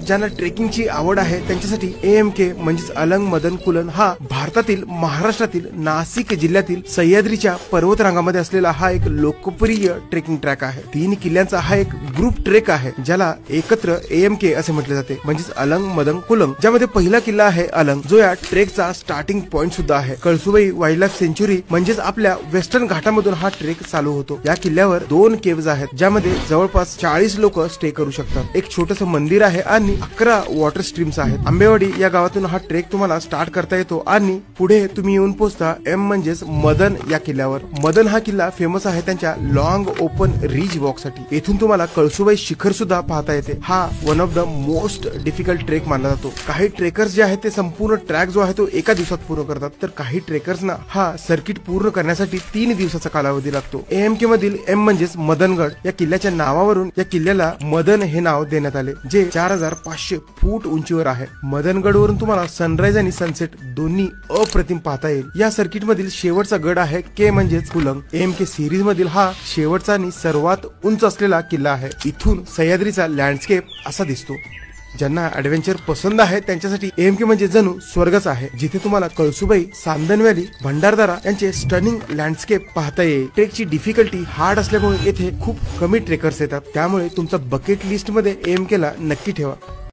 ज्यांना ट्रेकिंगची आवड आहे त्यांच्यासाठी AMK म्हणजेच अलंग मदन कुलन हा भारतातील महाराष्ट्रातील नाशिक जिल्ह्यातील सह्याद्रीच्या पर्वतरांगामध्ये असलेला हा एक लोकप्रिय ट्रेकिंग ट्रॅक आहे। 3 किल्ल्यांचा हा एक ग्रुप ट्रेक आहे ज्याला एकत्र AMK असे म्हटले जाते म्हणजेच अलंग मदन कुलन, ज्यामध्ये पहिला किल्ला आहे अलंग जो या ट्रेकचा स्टार्टिंग पॉइंट सुद्धा आहे। कळसुबाई वाईल्ड लाईफ सेंच्युरी म्हणजेच आपल्या वेस्टर्न घाटामधून हा ट्रेक चालू होतो। या किल्ल्यावर 2 केव्ज आहेत ज्यामध्ये जवळपास 40 लोक स्टे करू शकतात। एक छोटस मंदिर आहे आणि 11 वॉटर स्ट्रीम्स आहेत। आंबेवाडी या गावातून हा ट्रेक तुम्हाला स्टार्ट करता येतो आणि पुढे तुम्ही येऊन पोहोचता M म्हणजेच मदन या किल्ल्यावर। मदन हा किल्ला फेमस आहे त्यांच्या लॉंग ओपन रिज वॉक साठी। येथून तुम्हाला कळसुबाई शिखर सुद्धा पाहता येते। हा one of the most difficult trek मानला जातो। काही ट्रेकर्स जे आहेत ते संपूर्ण ट्रॅक जो आहे तो एका दिवसात पूर्ण करतात, तर काही ट्रेकर्सना हा सर्किट पूर्ण करण्यासाठी 3 दिवसाचा कालावधी लागतो। AMK मधील M म्हणजेच मदनगड या किल्ल्याच्या नावावरून या किल्ल्याला मदन हे नाव देण्यात आले, जे 4500 फूट उंचीवर आहे। मदनगडवरून तुम्हाला सनराइज आणि सनसेट दोन्ही अप्रतिम पाहता येईल। या सर्किट मधील शेवटचा गड आहे K म्हणजेच कुलंग। AMK सिरीज मधील हा शेवटचा आणि सर्वात उंच असलेला किल्ला आहे। इथून सह्याद्रीचा लँडस्केप असा दिसतो। ज्यांना ऍडव्हेंचर पसंत आहे त्यांच्यासाठी AMK म्हणजे जणू स्वर्गच आहे, जिथे तुम्हाला कळसुबाई, सांदन व्हॅली, भंडारदरा यांचे स्टनिंग लँडस्केप पाहता येईल। ट्रेकची डिफिकल्टी हार्ड असल्यामुळे येथे खूप कमी ट्रेकर्स येतात, त्यामुळे तुमचा बकेट लिस्ट मध्ये AMK ला नक्की ठेवा।